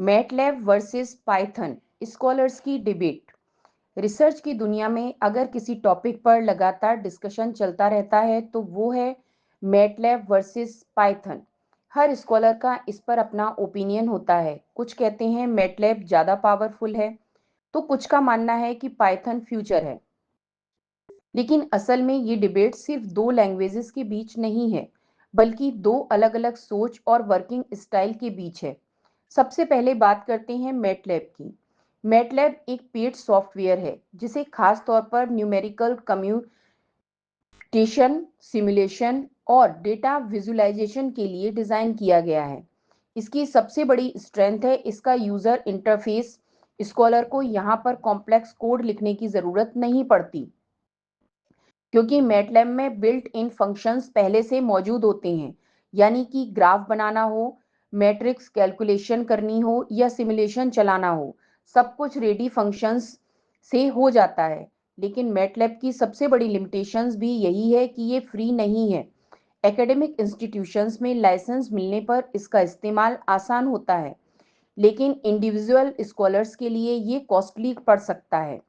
MATLAB versus Python scholars की debate. Research की दुनिया में अगर किसी टॉपिक पर लगातार डिस्कशन चलता रहता है तो वो है मैटलैब वर्सेस पाइथन। हर स्कॉलर का इस पर अपना ओपिनियन होता है। कुछ कहते हैं मैटलैब ज़्यादा पावरफुल है तो कुछ का मानना है कि पाइथन फ्यूचर है। लेकिन असल में ये डिबेट सिर्फ दो लैंग्वेजेस के बीच नहीं है, बल्कि दो अलग अलग सोच और वर्किंग स्टाइल के बीच है। सबसे पहले बात करते हैं मैटलैब की। मैटलैब एक पेड सॉफ्टवेयर है जिसे खास तौर पर न्यूमेरिकल कम्प्यूटेशन, सिमुलेशन और डेटा विजुअलाइजेशन के लिए डिज़ाइन किया गया है। इसकी सबसे बड़ी स्ट्रेंथ है इसका यूज़र इंटरफेस। स्कॉलर को यहाँ पर कॉम्प्लेक्स कोड लिखने की ज़रूरत नहीं पड़ती, क्योंकि मैटलैब में बिल्ट इन फंक्शंस पहले से मौजूद होते हैं। यानी कि ग्राफ बनाना हो, मैट्रिक्स कैलकुलेशन करनी हो या सिमुलेशन चलाना हो, सब कुछ रेडी फंक्शंस से हो जाता है। लेकिन मैटलैब की सबसे बड़ी लिमिटेशंस भी यही है कि ये फ्री नहीं है। एकेडमिक इंस्टीट्यूशंस में लाइसेंस मिलने पर इसका इस्तेमाल आसान होता है, लेकिन इंडिविजुअल स्कॉलर्स के लिए ये कॉस्टली पड़ सकता है।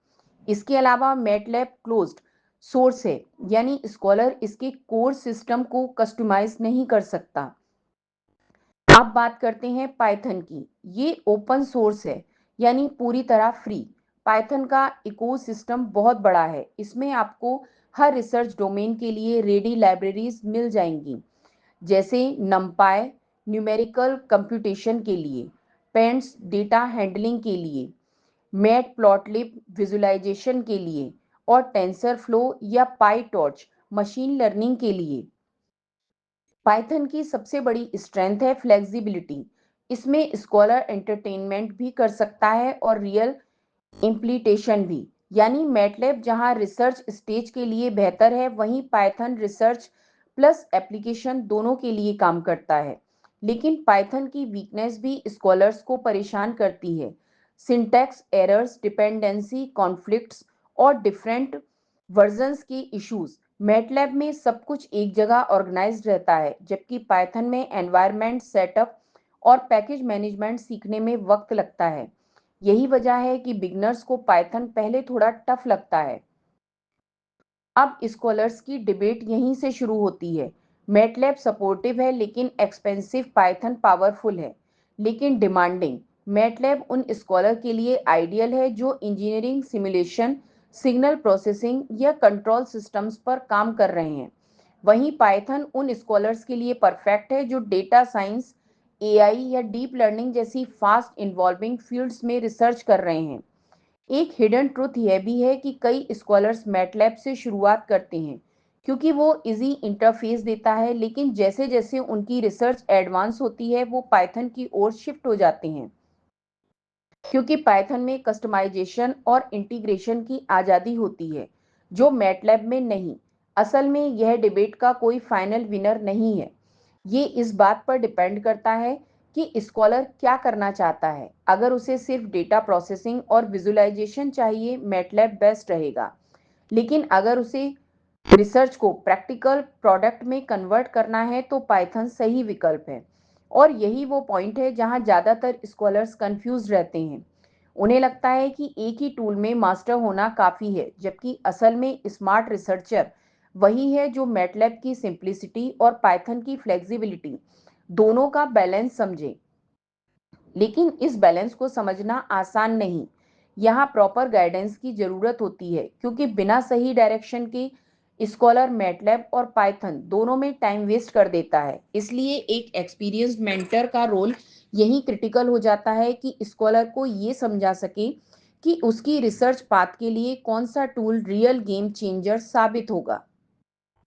इसके अलावा मैटलैब क्लोज्ड सोर्स है, यानी स्कॉलर इसके कोर सिस्टम को कस्टमाइज नहीं कर सकता। अब बात करते हैं पाइथन की। ये ओपन सोर्स है, यानी पूरी तरह फ्री। पाइथन का इकोसिस्टम बहुत बड़ा है। इसमें आपको हर रिसर्च डोमेन के लिए रेडी लाइब्रेरीज मिल जाएंगी, जैसे नमपाई न्यूमेरिकल कंप्यूटेशन के लिए, पेंट्स डेटा हैंडलिंग के लिए, मैटप्लॉटलिब विजुअलाइजेशन के लिए और टेंसरफ्लो या पाईटॉर्च मशीन लर्निंग के लिए। पाइथन की सबसे बड़ी स्ट्रेंथ है फ्लेक्सिबिलिटी। इसमें स्कॉलर एंटरटेनमेंट भी कर सकता है और रियल इम्प्लीटेशन भी। यानी मैटलैब जहां रिसर्च स्टेज के लिए बेहतर है, वहीं पाइथन रिसर्च प्लस एप्लीकेशन दोनों के लिए काम करता है। लेकिन पाइथन की वीकनेस भी स्कॉलर्स को परेशान करती है। सिंटैक्स एरर्स, डिपेंडेंसी कॉन्फ्लिक्ट्स और डिफरेंट वर्जन्स के इश्यूज। मैटलैब में सब कुछ एक जगह ऑर्गेनाइज्ड रहता है, जबकि पाइथन में एनवायरनमेंट सेटअप और पैकेज मैनेजमेंट सीखने में वक्त लगता है। यही वजह है कि बिगनर्स को पाइथन पहले थोड़ा टफ लगता है। अब स्कॉलर्स की डिबेट यहीं से शुरू होती है। मैटलैब सपोर्टिव है लेकिन एक्सपेंसिव, पाइथन पावरफुल है लेकिन डिमांडिंग। मैटलैब उन स्कॉलर के लिए आइडियल है जो इंजीनियरिंग, सिमुलेशन, सिग्नल प्रोसेसिंग या कंट्रोल सिस्टम्स पर काम कर रहे हैं। वहीं पाइथन उन स्कॉलर्स के लिए परफेक्ट है जो डेटा साइंस, एआई या डीप लर्निंग जैसी फास्ट इन्वॉल्विंग फील्ड्स में रिसर्च कर रहे हैं। एक हिडन ट्रुथ यह भी है कि कई स्कॉलर्स मैटलैब से शुरुआत करते हैं क्योंकि वो इजी इंटरफेस देता है, लेकिन जैसे जैसे उनकी रिसर्च एडवांस होती है वो पाइथन की ओर शिफ्ट हो जाते हैं, क्योंकि पाइथन में कस्टमाइजेशन और इंटीग्रेशन की आज़ादी होती है जो मैटलैब में नहीं। असल में यह डिबेट का कोई फाइनल विनर नहीं है। ये इस बात पर डिपेंड करता है कि स्कॉलर क्या करना चाहता है। अगर उसे सिर्फ डेटा प्रोसेसिंग और विजुअलाइजेशन चाहिए, मैटलैब बेस्ट रहेगा। लेकिन अगर उसे रिसर्च को प्रैक्टिकल प्रोडक्ट में कन्वर्ट करना है तो पाइथन सही विकल्प है। और यही वो पॉइंट है जहां ज़्यादातर स्कॉलर्स कंफ्यूज रहते हैं। उन्हें लगता है कि एक ही टूल में मास्टर होना काफ़ी है, जबकि असल में स्मार्ट रिसर्चर वही है जो मैटलैब की सिंप्लिसिटी और पाइथन की फ्लेक्सिबिलिटी दोनों का बैलेंस समझे। लेकिन इस बैलेंस को समझना आसान नहीं। यहाँ प्रॉपर गाइडेंस की ज़रूरत होती है, क्योंकि बिना सही डायरेक्शन के स्कॉलर मैटलैब और पाइथन दोनों में टाइम वेस्ट कर देता है। इसलिए एक एक्सपीरियंस्ड मेंटर का रोल यही क्रिटिकल हो जाता है कि स्कॉलर को ये समझा सके कि उसकी रिसर्च पाथ के लिए कौन सा टूल रियल गेम चेंजर साबित होगा।